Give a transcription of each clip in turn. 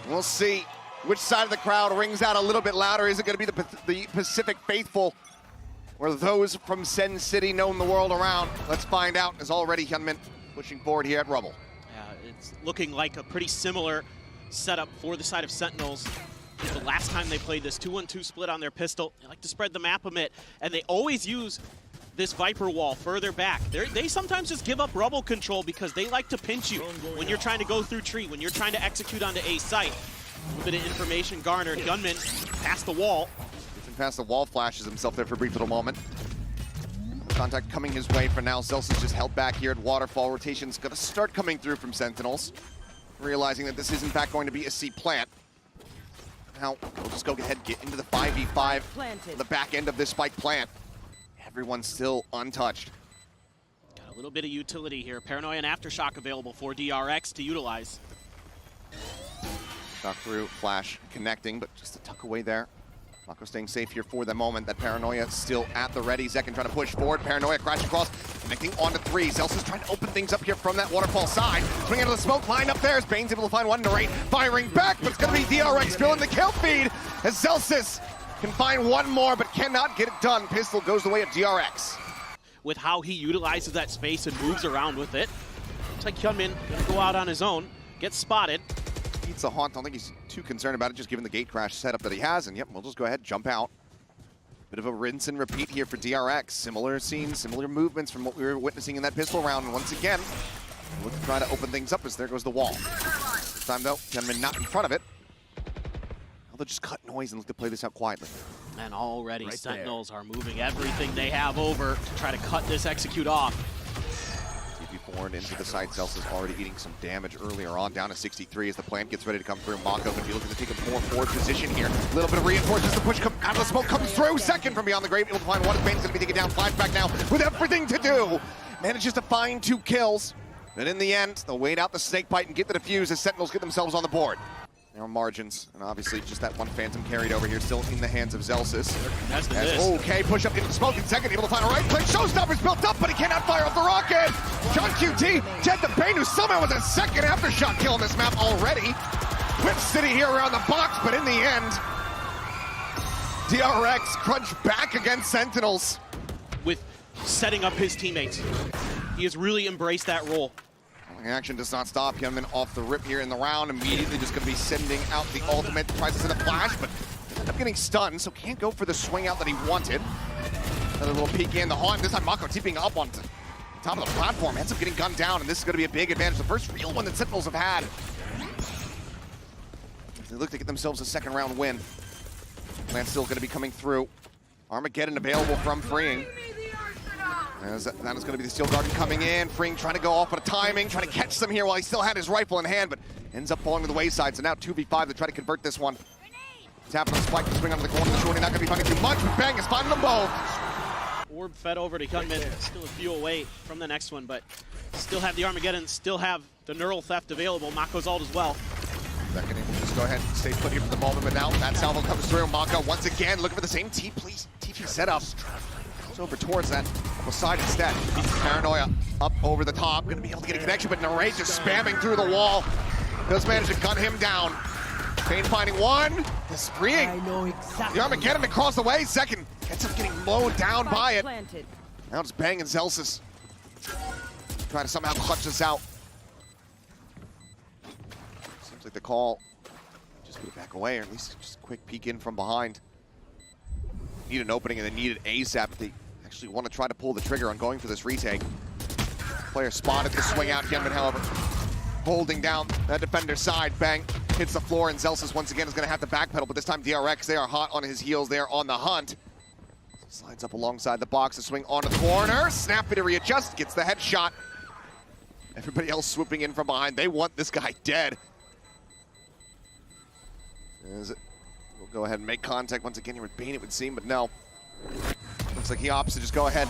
We'll see which side of the crowd rings out a little bit louder. Is it going to be the Pacific faithful or those from Sen City known the world around? Let's find out, as already Hyunmin pushing forward here at Rubble. Yeah, it's looking like a pretty similar setup for the side of Sentinels. The last time they played this 2-1-2 split on their pistol, they like to spread the map a bit, and they always use this Viper wall further back. They sometimes just give up Rubble control because they like to pinch you when you're trying to go through tree, when you're trying to execute onto A site. A little bit of information garnered. Gunman past the wall. Gets him past the wall, flashes himself there for a brief little moment. Contact coming his way for now. Zels is just held back here at Waterfall. Rotation's gonna start coming through from Sentinels, realizing that this is in fact going to be a C plant. Now, we'll just go ahead and get into the 5v5 on the back end of this spike plant. Everyone's still untouched. Got a little bit of utility here. Paranoia and Aftershock available for DRX to utilize. Shot through, flash connecting, but just a tuck away there. Mako staying safe here for the moment. That Paranoia still at the ready. Zekin trying to push forward. Paranoia crash across, connecting onto 3. Zels is trying to open things up here from that Waterfall side. Swinging into the smoke line up there as Bane's able to find one Narrate. Firing back, but it's going to be DRX filling the kill feed as Zelsis can find one more, but cannot get it done. Pistol goes the way of DRX. With how he utilizes that space and moves around with it. Looks like Hyunmin gonna go out on his own, gets spotted. Beats the haunt. Don't think he's too concerned about it, just given the gate crash setup that he has. And yep, we'll just go ahead and jump out. Bit of a rinse and repeat here for DRX. Similar scenes, similar movements from what we were witnessing in that pistol round. And once again, look to try to open things up as there goes the wall. This time though, Hyunmin not in front of it. They'll just cut noise and look to play this out quietly. And already Sentinels are moving everything they have over to try to cut this execute off. TP forward into the side. Zels is already eating some damage earlier on, down to 63 as the plant gets ready to come through. Mako going to be looking to take a more forward position here. A little bit of reinforcements. The push out of the smoke comes through. Second from beyond the grave, able to find one. Bane's going to be taken down. Flashback now with everything to do. Manages to find 2 kills. But in the end, they'll wait out the snake bite and get the defuse as Sentinels get themselves on the board. Now margins, and obviously just that one Phantom carried over here, still in the hands of Zelsis. Okay, push up into the smoke in second, able to find a right click. Showstopper's built up, but he cannot fire off the rocket. John QT, Jed the Bane, who somehow was a second aftershock kill on this map already. Whip City here around the box, but in the end, DRX crunched back against Sentinels. With setting up his teammates. He has really embraced that role. Action does not stop. Hyunmin off the rip here in the round. Immediately just going to be sending out the ultimate. Tries to send a flash, but ends up getting stunned, so can't go for the swing out that he wanted. Another little peek in. The haunt. This time Mako TPing up on top of the platform. Ends up getting gunned down, and this is going to be a big advantage. The first real one that Sentinels have had. They look to get themselves a second round win. Plan's still going to be coming through. Armageddon available from Freeing. As that is going to be the Steel Garden coming in. Freeing trying to go off on a timing, trying to catch some here while he still had his rifle in hand, but ends up falling to the wayside. So now 2v5 to try to convert this one. Tapping on the spike to swing onto the corner. The shorty not going to be finding too much, but Bang is finding them both. Orb fed over to Hyunmin. Still a few away from the next one, but still have the Armageddon, still have the Neural Theft available. Mako's ult as well. Second, able to just go ahead and stay put here for the moment, but now that salvo comes through. Mako once again looking for the same TP setup. Over towards that side instead. Paranoia up over the top, going to be able to get a connection, but Narrate just spamming through the wall. Does manage to gun him down. Bane finding one. The Freeing. The Armageddon across the way. Second ends up getting mowed down by it. Now just Bang and Zelsis trying to somehow clutch this out. Seems like the call just put it back away, or at least just a quick peek in from behind. Need an opening and they need it ASAP. They actually want to try to pull the trigger on going for this retake. Player spotted the swing out. Hyunmin, however, holding down that defender's side. Bang hits the floor, and Zelsis once again is going to have to backpedal, but this time DRX, they are hot on his heels. They are on the hunt. Slides up alongside the box to swing onto the corner. Snappy to readjust, gets the headshot. Everybody else swooping in from behind. They want this guy dead. We'll go ahead and make contact once again here with Bane, it would seem, but no. Looks like he opts to just go ahead,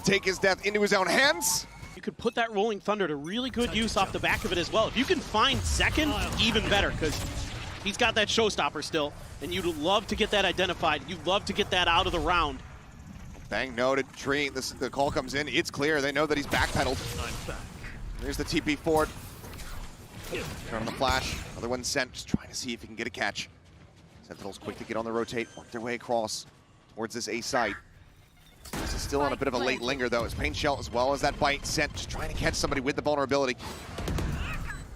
take his death into his own hands. You could put that Rolling Thunder to really good use off the back of it as well. If you can find second, even better, because he's got that showstopper still, and you'd love to get that identified. You'd love to get that out of the round. Bang noted, Tree, the call comes in, it's clear. They know that he's backpedaled. There's the TP forward. Turn on the flash. Other one sent, just trying to see if he can get a catch. Sentinels quick to get on the rotate, work their way across towards this A site. This is still on a bit of a late linger though. It's Pain Shell as well as that bite sent, just trying to catch somebody with the vulnerability.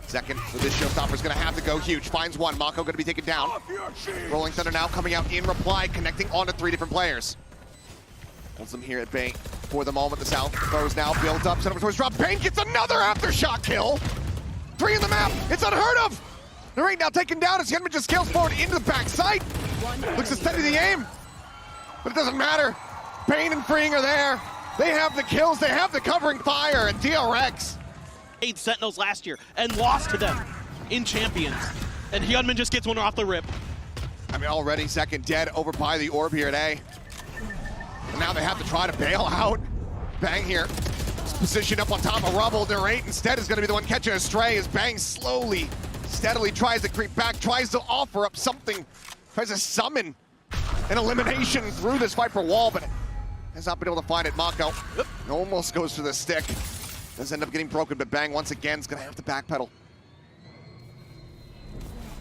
Second for this showstopper is going to have to go huge. Finds one. Mako going to be taken down. Rolling Thunder now coming out in reply, connecting onto 3 different players. Holds them here at bay for the moment. The South throws now builds up. Set up towards drop. Pain gets another aftershock kill. 3 in the map. It's unheard of. Narrate now taken down as Hyunmin just scales forward into the back side. Looks to steady the aim, but it doesn't matter. Pain and Freeing are there. They have the kills. They have the covering fire. And DRX Played Sentinels last year and lost to them in Champions. And Hyunmin just gets one off the rip. I mean, already second dead over by the orb here at A. And now they have to try to bail out. Bang here. Positioned up on top of rubble. Narrate instead is going to be the one catching a stray as Bang slowly, steadily tries to creep back, tries to offer up something, tries to summon an elimination through this Viper wall, but has not been able to find it. Mako almost goes for the stick. Does end up getting broken, but Bang once again is going to have to backpedal.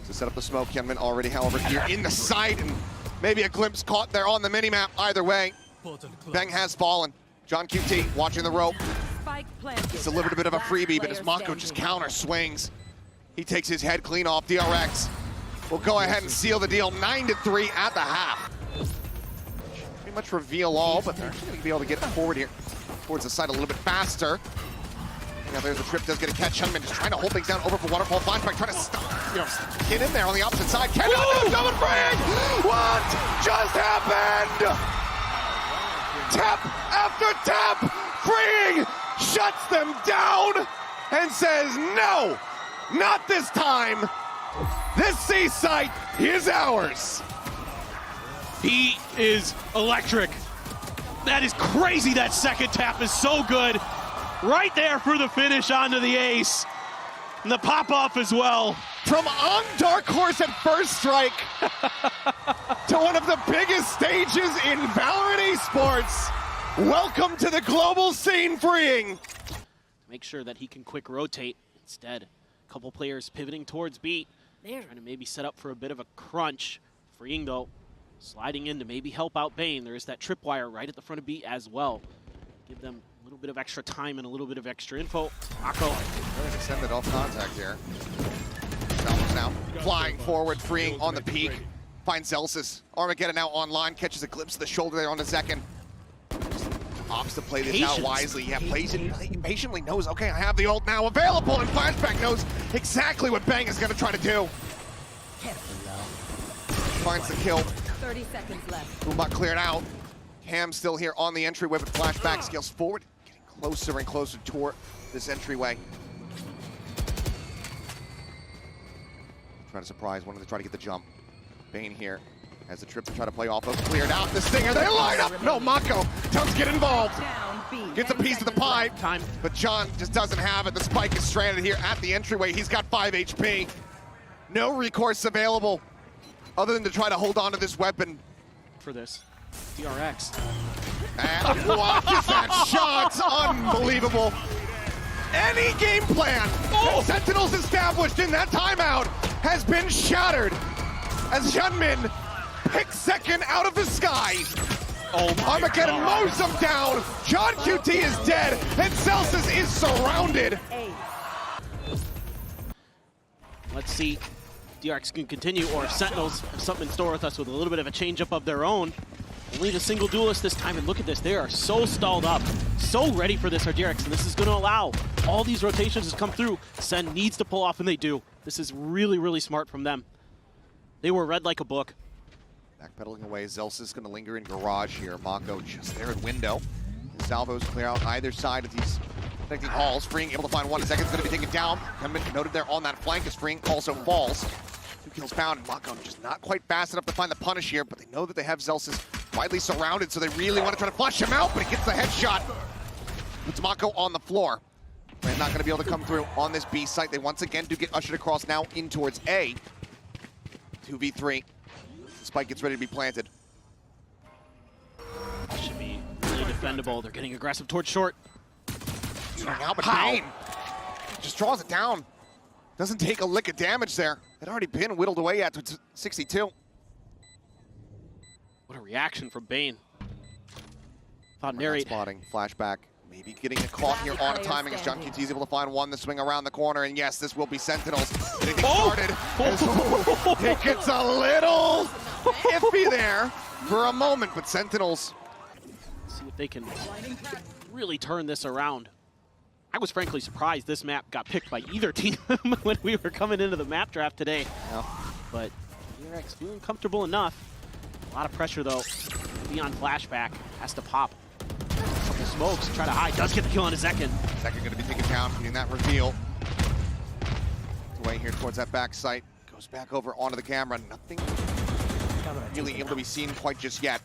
To set up the smoke, Hyunmin already, however, here in the sight, and maybe a glimpse caught there on the minimap. Either way, Bang has fallen. John QT watching the rope. It's a little bit of a freebie, but as Mako just counter swings, he takes his head clean off. DRX will go ahead and seal the deal. 9-3 at the half. Pretty much reveal all, but they're going to be able to get forward here towards the side a little bit faster. Now there's a trip, does get a catch. Hyunmin just trying to hold things down over for Waterfall. Flashback trying to stop, get in there on the opposite side. Cannot do double frag! What just happened? Tap after tap! Freeing shuts them down and says, no, not this time. This C site is ours. He is electric. That is crazy. That second tap is so good. Right there for the finish onto the ace. And the pop-off as well. From on Dark Horse at first strike to one of the biggest stages in Valorant esports. Welcome to the global scene, Freeing. Make sure that he can quick rotate. Instead, a couple players pivoting towards B. Trying to maybe set up for a bit of a crunch. Freeing, though, sliding in to maybe help out Bane. There is that tripwire right at the front of B as well. Give them a little bit of extra time and a little bit of extra info. Mako. Extended off contact here. Salvos now flying forward, Freeing on the peak. Finds Zelsis. Armageddon now online, catches a glimpse of the shoulder there on the second. Opts to play this out wisely. Yeah, plays it, patiently knows, okay, I have the ult now available, and Flashback knows exactly what Bang is going to try to do. Finds the kill. 30 seconds left. Boombot cleared out. Cam still here on the entryway, but Flashback scales forward, getting closer and closer toward this entryway. Trying to surprise, wanted to try to get the jump. Bane here has the trip to try to play off of. Cleared out the Stinger, they line up! No, Mako does get involved. Gets a piece of the pie, but John just doesn't have it. The spike is stranded here at the entryway. He's got 5 HP. No recourse available other than to try to hold on to this weapon. For this. DRX. And what is that shot? Unbelievable. Any game plan that Sentinels established in that timeout has been shattered as Hyunmin picks second out of the sky. Armageddon mows him down. John QT is dead, and Celsius is surrounded. Let's see if DRX can continue, or if Sentinels have something in store with us with a little bit of a change-up of their own. Only a single duelist this time, and look at this. They are so stalled up, so ready for this DRX, and this is going to allow all these rotations to come through. Sen needs to pull off, and they do. This is really, really smart from them. They were read like a book. Backpedaling away, Zelsis is going to linger in garage here. Mako just there at window. The salvos clear out either side of these connecting halls. Freeing able to find one. Second's going to be taken down. Hyunmin noted there on that flank as Freeing also falls. 2 kills found. Mako just not quite fast enough to find the punish here, but they know that they have Zelsis widely surrounded, so they really want to try to flush him out, but he gets the headshot. Puts Mako on the floor. They're not going to be able to come through on this B site. They once again do get ushered across now in towards A. 2v3. Spike gets ready to be planted. Should be really defendable. They're getting aggressive towards short. Now, but Bane just draws it down. Doesn't take a lick of damage there. Had already been whittled away at 62. What a reaction from Bane. Thought Not narrate. spotting, flashback. Maybe getting a caught here on a timing as John QT is able to find one, the swing around the corner, and yes, this will be Sentinels. Getting started. It gets a little iffy there for a moment, but Sentinels. See if they can really turn this around. I was frankly surprised this map got picked by either team when we were coming into the map draft today. Yeah. But DRX feeling comfortable enough. A lot of pressure though. Beyond flashback has to pop. Couple smokes, try to hide. Does get the kill on his Zekin. Zekin going to be taken down, getting that reveal. Away here towards that back site. Goes back over onto the camera. Nothing really able to be seen quite just yet.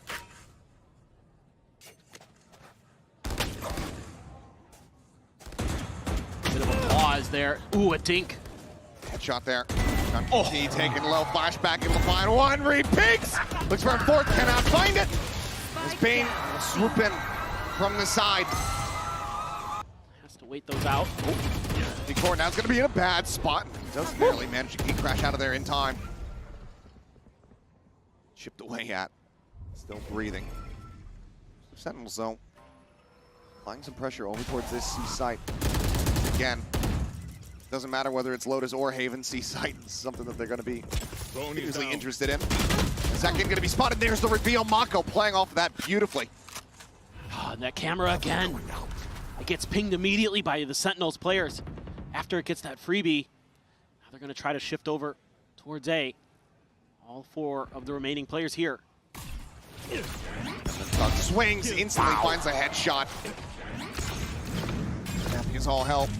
Bit of a pause there. Ooh, a dink. Headshot there. John QT taking low, flashback, able to find one, repeats! Looks for a fourth, cannot find it! As Bane will swoop in from the side. Has to wait those out. Before now it's going to be in a bad spot. He does barely manage to crash out of there in time. Chipped away at. Still breathing. Sentinels though, applying some pressure over towards this C site. Again, doesn't matter whether it's Lotus or Haven, C site is something that they're going to be usually interested in. Zekin going to be spotted. There's the reveal. Mako playing off of that beautifully. Oh, and that camera again. It gets pinged immediately by the Sentinels players. After it gets that freebie, now they're going to try to shift over towards A. All four of the remaining players here. Swings, instantly finds a headshot. Snapping is all help.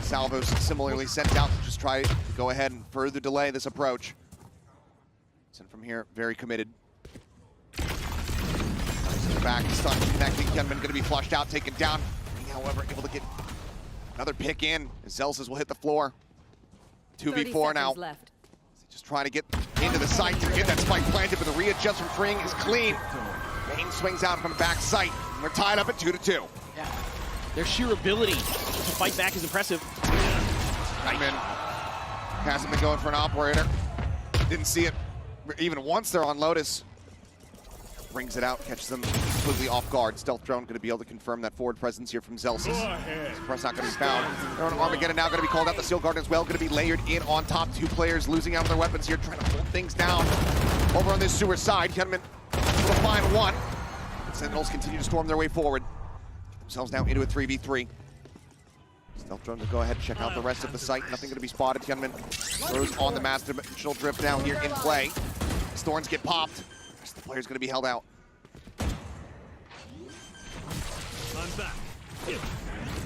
Salvos similarly sent out to just try to go ahead and further delay this approach. Sent from here, very committed. Back, stun connecting. Hyunmin going to be flushed out, taken down. However, able to get another pick in. Zelzas will hit the floor. 2v4 now. Left. Just trying to get into the site to get that spike planted, but the readjust from freeing is clean. Bane swings out from back sight. We're tied up at 2-2. Yeah. Their sheer ability to fight back is impressive. Hyunmin hasn't been going for an operator. Didn't see it even once there on Lotus. Brings it out, catches them completely off guard. Stealth drone going to be able to confirm that forward presence here from Zelsis. Press not going to be found. They're on Armageddon now, going to be called out. The Steel Guard as well, going to be layered in on top. Two players losing out on their weapons here, trying to hold things down. Over on this sewer side, Hyunmin will find one. Sentinels continue to storm their way forward. Get themselves now into a 3v3. Stealth drone to go ahead and check out the rest of the site. Nothing going to be spotted. Hyunmin throws on the Master Dimensional Drift now here in play. As Thorns get popped. The player's going to be held out.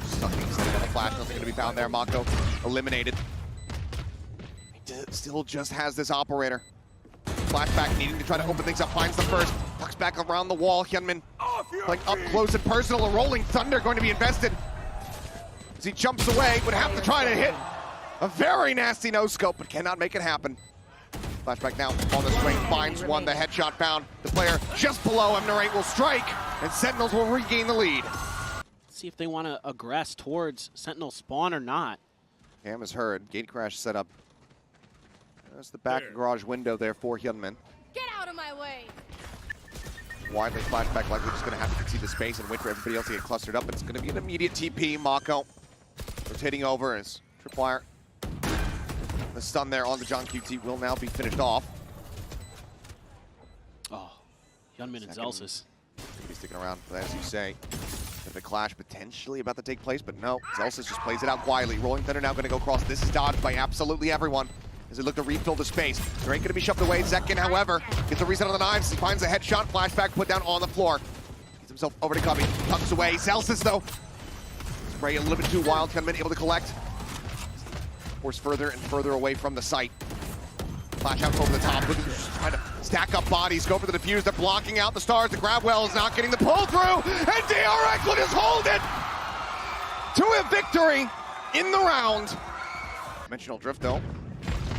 Stucking instead of a flash, nothing going to be found there. Mako eliminated. He still just has this operator. Flashback needing to try to open things up, finds the first. Tucks back around the wall. Hyunmin like up close and personal. A rolling thunder going to be invested. As he jumps away, would have to try to hit a very nasty no-scope, but cannot make it happen. Flashback now on the swing, finds one, the headshot found. The player just below him, Narrate will strike, and Sentinels will regain the lead. Let's see if they want to aggress towards Sentinel spawn or not. Cam is heard, gate crash set up. There's the back garage window there for Hyunmin. Get out of my way! Widely flashback, likely just going to have to concede the space and wait for everybody else to get clustered up. It's going to be an immediate TP. Mako rotating over as Tripwire. The stun there on the John QT will now be finished off. Oh, Hyunmin and Zelsis. Be sticking around, but as you say, the clash potentially about to take place, but no, Zelsis just plays it out quietly. Rolling Thunder now going to go across. This is dodged by absolutely everyone as they look to refill the space. There ain't going to be shoved away. Zekin, however, gets a reset on the knives. He finds a headshot, flashback put down on the floor. Gets himself over to Cubby, tucks away. Zelsis, though, spray a little bit too wild. Hyunmin able to collect. Forced further and further away from the site. Flash out over the top, looking to try to stack up bodies, go for the defuse. They're blocking out the stars. The grab well is not getting the pull through, and DRX will just hold it to a victory in the round. Dimensional drift, though.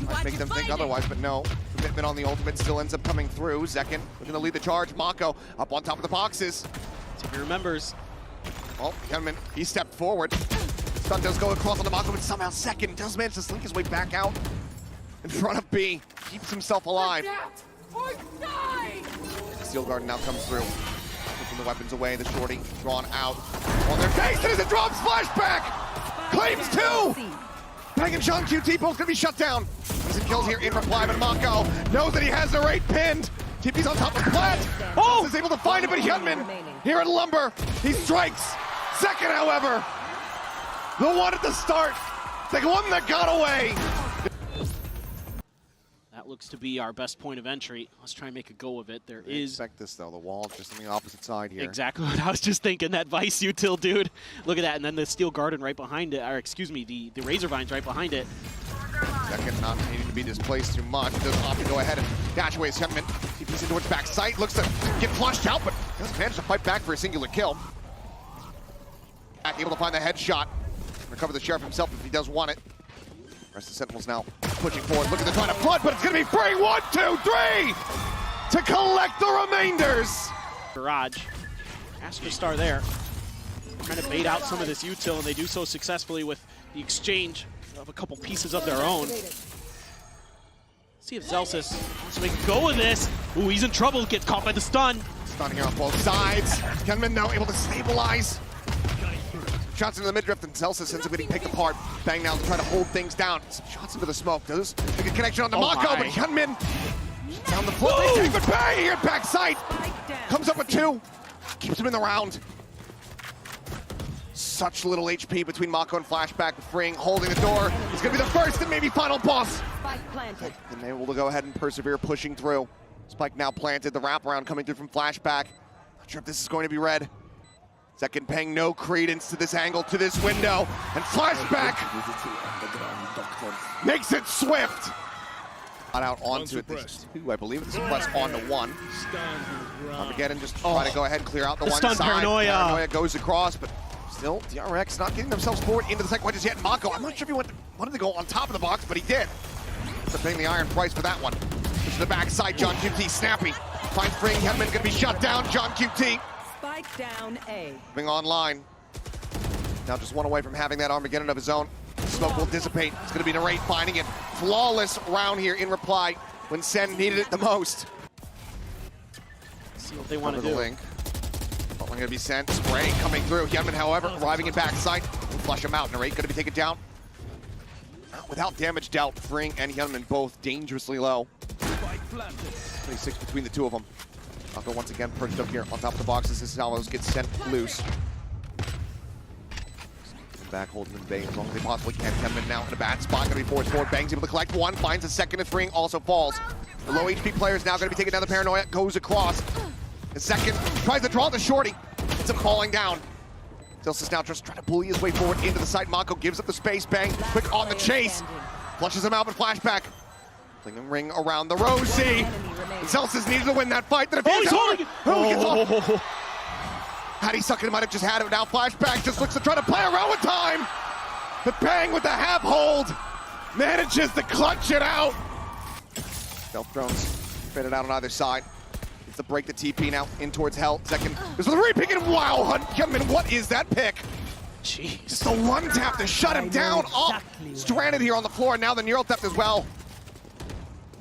Might make them think otherwise, but no. Commitment on the ultimate still ends up coming through. Zekin looking to lead the charge. Mako up on top of the boxes. If he remembers. Oh, Hyunmin, he stepped forward. Stun does go across on the Mako, but somehow second does manage to slink his way back out in front of B. Keeps himself alive. Steel Garden now comes through. Taking the weapons away, the shorty drawn out on their face, and as it drops, flashback! Claims two! Bang and John QT both gonna be shut down. Easy kills here in reply, but Mako knows that he has the rate pinned. TP's on top of Plat. Oh! Is able to find it, but Hyunmin here at Lumber, he strikes. Second, however, the one at the start, the one that got away. That looks to be our best point of entry. Let's try and make a go of it. There is... Expect this, though. The wall just on the opposite side here. Exactly what I was just thinking. That Vice util, dude. Look at that. And then the Steel Garden right behind it. Or, excuse me, the Razor Vines right behind it. Second not needing to be displaced too much. Does opt to go ahead and dash away his Hyunmin. TP's in towards back sight. Looks to get flushed out, but doesn't manage to fight back for a singular kill. Back able to find the headshot. Recover the Sheriff himself if he does want it. Rest of the Sentinels now pushing forward, looking to try to flood, but it's going to be free. 1, 2, 3 to collect the remainders. Garage. Astrostar there. Trying to bait out some of this util, and they do so successfully with the exchange of a couple pieces of their own. See if Zelsis wants to make a go of this. Ooh, he's in trouble. Gets caught by the stun. Stun here on both sides. Hyunmin now able to stabilize. Shots into the mid-drift, and Zelsis ends up getting picked apart. Bang now to try to hold things down. Some shots into the smoke. Does make a connection on the Mako, but Hyunmin down the floor. But Bang here at back sight. Comes up with 2. Keeps him in the round. Such little HP between Mako and Flashback. Freeing, holding the door. He's going to be the first and maybe final boss. And able to go ahead and persevere, pushing through. Spike now planted. The wraparound coming through from Flashback. Not sure if this is going to be red. Second paying no credence to this angle, to this window, and Flashback makes it swift. Got out onto it. 2, I believe. The suppress onto 1. Armageddon just trying to go ahead and clear out the one stun side. Paranoia Goes across, but still DRX not getting themselves forward into the second one just yet. Mako, I'm not sure if he wanted to go on top of the box, but he did. So paying the iron price for that one. Push to the backside, John QT snappy. Finds freeing Hyunmin, gonna be shut down. John QT. Spike down A. Moving online. Now just one away from having that Armageddon of his own. Smoke will dissipate. It's going to be Narrate finding it. Flawless round here in reply when Sen needed it the most. See what they want to do. Link. Going to be sent. Spray coming through. Hyunmin, however, arriving in backside. We'll flush him out. Narrate going to be taken down. Without damage dealt, Fring and Hyunmin both dangerously low. 26 between the two of them. Mako once again perched up here on top of the boxes. This is how those get sent loose. Back holding them bay as long as they possibly can. Hyunmin now in a bad spot. Going to be forced forward. Bang's able to collect 1. Finds a second. And Fring also falls. The low HP player is now going to be taking down the Paranoia. Goes across. The second tries to draw the shorty. It's him falling down. Zelsis now just trying to bully his way forward into the side. Mako gives up the space. Bang. Quick on the chase. Flushes him out, but flashback. Flinging ring around the Rosie. Zelsis needed to win that fight. Then he's holding. Had he sucked it, might have just had it. Now Flashback just looks to try to play around with time. But Bang with the half hold manages to clutch it out. Stealth drones faded out on either side. It's the break the TP now in towards Hell. Second, there's a re-pick and wow, Hyunmin, what is that pick? Jeez. Just the one tap to shut him down. Exactly stranded here on the floor, and now the neural theft as well.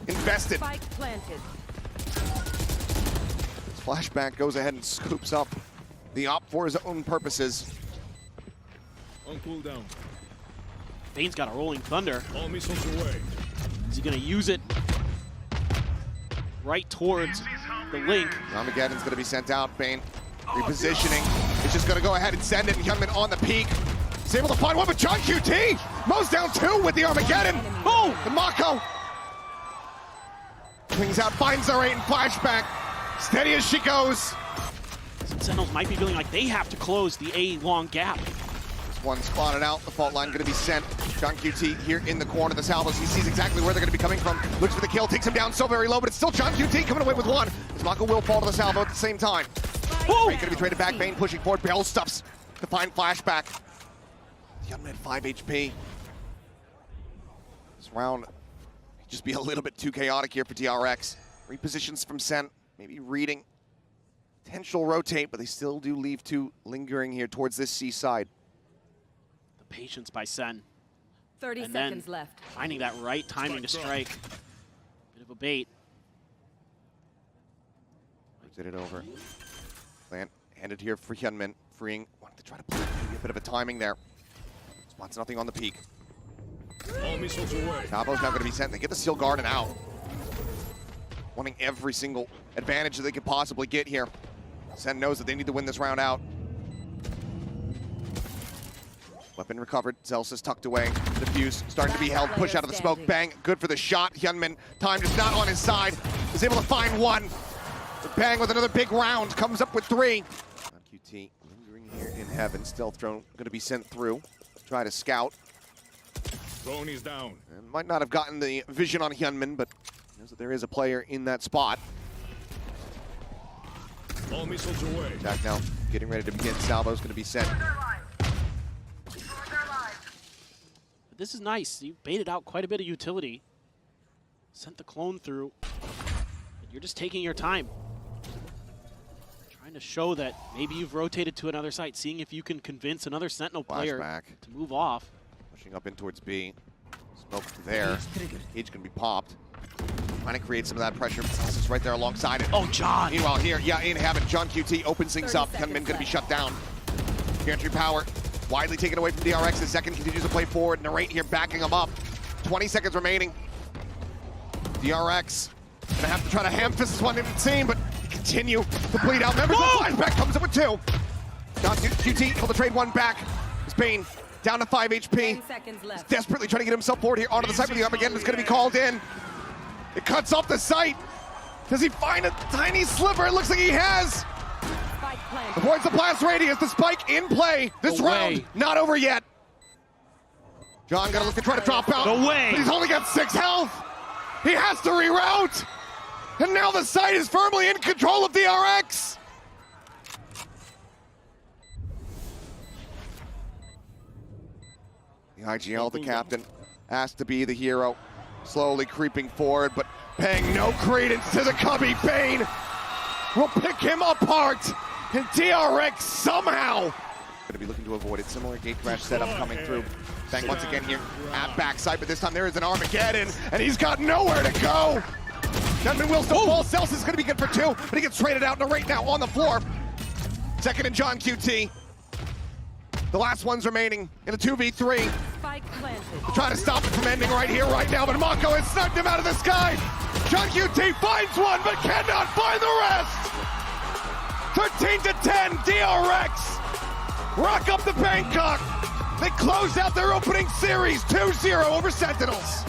Invested. Spike planted. Flashback goes ahead and scoops up the op for his own purposes. On cooldown. Bane's got a rolling thunder. All missiles away. Is he going to use it right towards the Link? Armageddon's going to be sent out. Bane repositioning. He's just going to go ahead and send it. Hyunmin on the peak. He's able to find one, but John QT mows down 2 with the Armageddon. Oh, the Mako. Swings out, finds the rate and Flashback. Steady as she goes. Sentinels might be feeling like they have to close the A long gap. This one spotted out. The fault line going to be sent. John QT here in the corner of the Salvos. He sees exactly where they're going to be coming from. Looks for the kill, takes him down so very low, but it's still John QT coming away with 1. As Mako will fall to the Salvo at the same time. Going to be traded back. Bane pushing forward. Bell stuffs to find Flashback. Hyunmin at 5 HP. This round may just be a little bit too chaotic here for DRX. Repositions from Sen. Maybe reading. Potential rotate, but they still do leave 2 lingering here towards this C side. The patience by Sen. 30 And then seconds left. finding that right timing to strike. Bit of a bait. Did it over. Plant handed here for Hyunmin. Freeing. Wanted to try to play a bit of a timing there. Spots nothing on the peak. All missiles away. Tabo's now going to be sent. They get the Steel Garden out. Wanting every single advantage that they could possibly get here. Sen knows that they need to win this round out. Weapon recovered. Zelsa's tucked away. Diffuse starting to be held. Push out of the smoke. Bang. Good for the shot. Hyunmin. Time just not on his side. Is able to find one. Bang with another big round. Comes up with 3. QT lingering here in heaven. Stealth drone going to be sent through. Try to scout. Drone is down. And might not have gotten the vision on Hyunmin, but knows that there is a player in that spot. All missiles away. Attack now. Getting ready to begin. Salvo's going to be sent. But this is nice. You baited out quite a bit of utility. Sent the clone through. And you're just taking your time. Trying to show that maybe you've rotated to another site, seeing if you can convince another Sentinel player Flashback. to move off. Pushing up in towards B. Smoke there. Cage going to be popped. Trying to create some of that pressure. This right there alongside it. Oh, John! Meanwhile here, yeah, in heaven, John QT opens things up. Hyunmin going to be shut down. Gantry power widely taken away from DRX. The second continues to play forward. Narrate here backing him up. 20 seconds remaining. DRX going to have to try to ham fist this one, it would seem, but continue to bleed out. Members of the flashback comes up with 2. John QT able to trade 1 back. Spain down to 5 HP. 10 seconds left. Desperately trying to get himself forward here onto the site with the Armageddon is going to be called in. It cuts off the site. Does he find a tiny sliver? It looks like he has. Spike planted. Avoids the blast radius. The spike in play. This round not over yet. John gonna look to try to drop out. No way. But he's only got 6 health. He has to reroute. And now the site is firmly in control of DRX. The IGL, the captain, asked to be the hero. Slowly creeping forward, but paying no credence to the Cubby. Bane will pick him apart. And DRX somehow going to be looking to avoid it. Similar gate crash setup coming through. Bang once again here at backside, but this time there is an Armageddon, and he's got nowhere to go. Hyunmin will still fall. Celsius is going to be good for 2, but he gets traded out. Right now on the floor. Second and John QT. The last one's remaining in a 2v3. Spike planted. They're trying to stop it from ending right here, right now, but Mako has snugged him out of the sky. John QT finds one, but cannot find the rest. 13 to 10, DRX rock up the Bangkok. They close out their opening series 2-0 over Sentinels.